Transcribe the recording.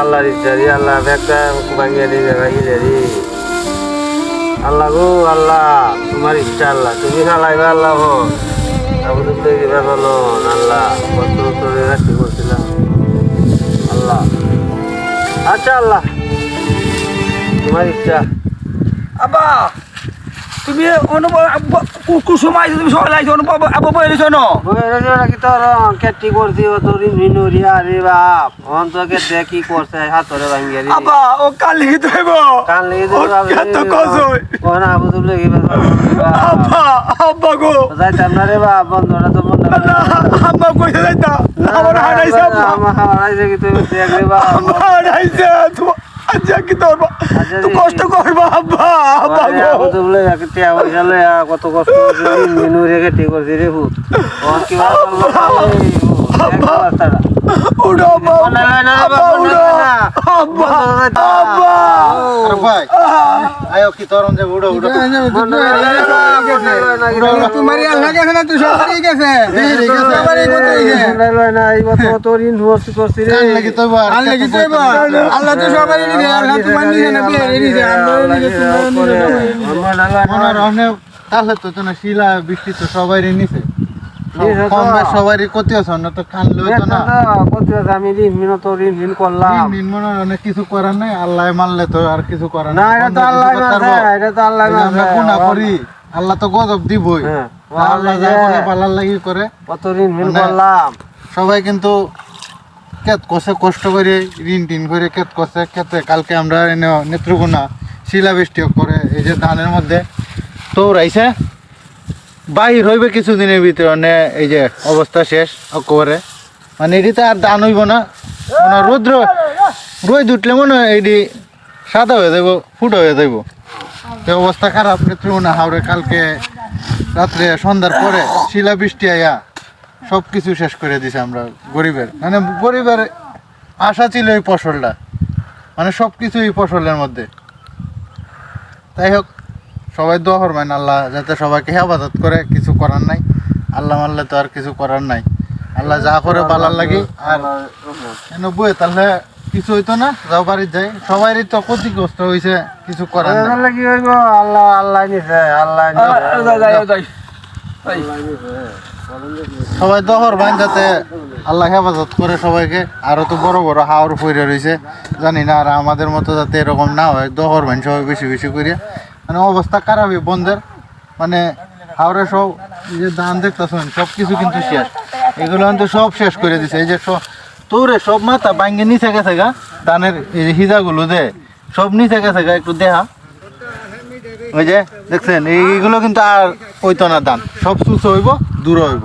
আল্লাহর ইচ্ছারি আল্লাহ ব্যাগটা ভাঙিয়ে দিবে ভাইলেরি আল্লাহ গো আল্লাহ তোমার ইচ্ছা আল্লাহ তুমি চালাইবে আল্লাহ আবু তো বলো আল্লাহ কত তোরে রাখতে করছিলাম আল্লাহ আচ্ছা আল্লাহ তোমার ইচ্ছা আব্বা তুমি কুসুমাই তুমি সকালে আইছো আব্বা বলেছো না কি তোর কেটি করছি ও তোর মিনুরিয়া রে বাপ অন তোকে দেখি করছে হাতরে ভাঙিয়ে দিবি আব্বা ও কাল লিখি দেব কান লেগে দিবি কত কসই কোন আবু তো লেগে আব্বা আব্বা গো যাইতাম না রে বাপ বন্ধুরা তো মন আব্বা কইতে যাইতা আমার হারাইছে আমার হারাইছে কি তুই দেখ রে বাপ আমার হারাইছে আচ্ছা কি তোর তো কষ্ট করবা আব্বা আব্বা গো আবু তো বলে একটি আবার গেল কত কষ্ট মেনু রেখে ঠিক করছি রে ভূত ওর কি আব্বা উড়ো আব্বা আব্বা আব্বা আরে ভাই আয়ো কি তরন যে উড়ো উড়ো তোমারই আল্লাহ গেছে না তুই সবারই গেছে সবারই কোথায় গেছে না এই মত তোর ইনভেস্ট করছি রে কান লাগি তো বার আল্লাহ কি কইব আল্লাহ তো সবারই দিছে আর তোমার নিছে না বিয়ে দিছে আমরা নিছে মনে রহনে তাহলে তো না শিলা বৃষ্টি তো সবারই নিছে কম বেশ সবারই ক্ষতি হচ্ছে না তো কান লইতো না আমি ঋণ তোর ঋণ করলাম দিন মনে অনেক কিছু করার নাই আল্লাহ মানলে তো আর কিছু করার না এটা তো আল্লাহ এটা তো আল্লাহ আমরা গুনাহ করি আল্লাহ তো গজব দিবই আল্লাহ যা করে ভালোর লাগি করে কত ঋণ করলাম সবাই কিন্তু কেত কষে কষ্ট করে ঋণ টিন করে কেত কষে খেতে কালকে আমরা নেত্রকোনা শিলাবৃষ্টি করে এই যে ধানের মধ্যে তো রাইছে বাহির হইবে কিছুদিনের ভিতরে এই যে অবস্থা শেষ অকবারে মানে এটিতে আর ধান হইব না মানে রোদ্র রোদ উঠলে মনে হয় এটি সাদা হয়ে যাইব ফুটো হয়ে যাইব তো অবস্থা খারাপ নেত্রকোনা হাওড়ে কালকে রাত্রে সন্ধ্যার পরে শিলাবৃষ্টি আয়া সব কিছু শেষ করে দিছে আমরা গরিবের মানে গরিবের আশা ছিল এই ফসলটা মানে সব কিছু এই ফসলের মধ্যে তাই হোক সবাই দোয়া করবেন আল্লাহ যাতে সবাইকে হেফাজত করে কিছু করার নাই আল্লাহ মানলে তো আর কিছু করার নাই আল্লাহ যা করে ভালো লাগে আর বইয়ে তাহলে কিছু হইতো না যাও বাড়ির যাই সবারই তো ক্ষতিগ্রস্ত হয়েছে কিছু করার নাই কি হইব আল্লাহ আল্লাহ নিছে আল্লাহ সবাই দোয়া করবেন যাতে আল্লাহ হেফাজত করে সবাইকে আরো তো বড় বড় হাওর পইরা রয়েছে জানি না আর আমাদের মতো যাতে এরকম না হয় দোয়া করবেন সবাই বেশি বেশি করে মানে অবস্থা খারাপই বন্ধের মানে হাওড়ে সব এই যে ধান দেখতেছেন সব কিছু কিন্তু শেষ এগুলো কিন্তু সব শেষ করে দিছে এই যে তোরে সব মাথা ভাঙ্গে নিচে গেছে গা ধানের এই যে হিজাগুলো দে সব নিচে গেছে গা একটু দেখা ওই যে দেখছেন এইগুলো কিন্তু আর হইতো না ধান সব সুস্থ হইব দূর হইব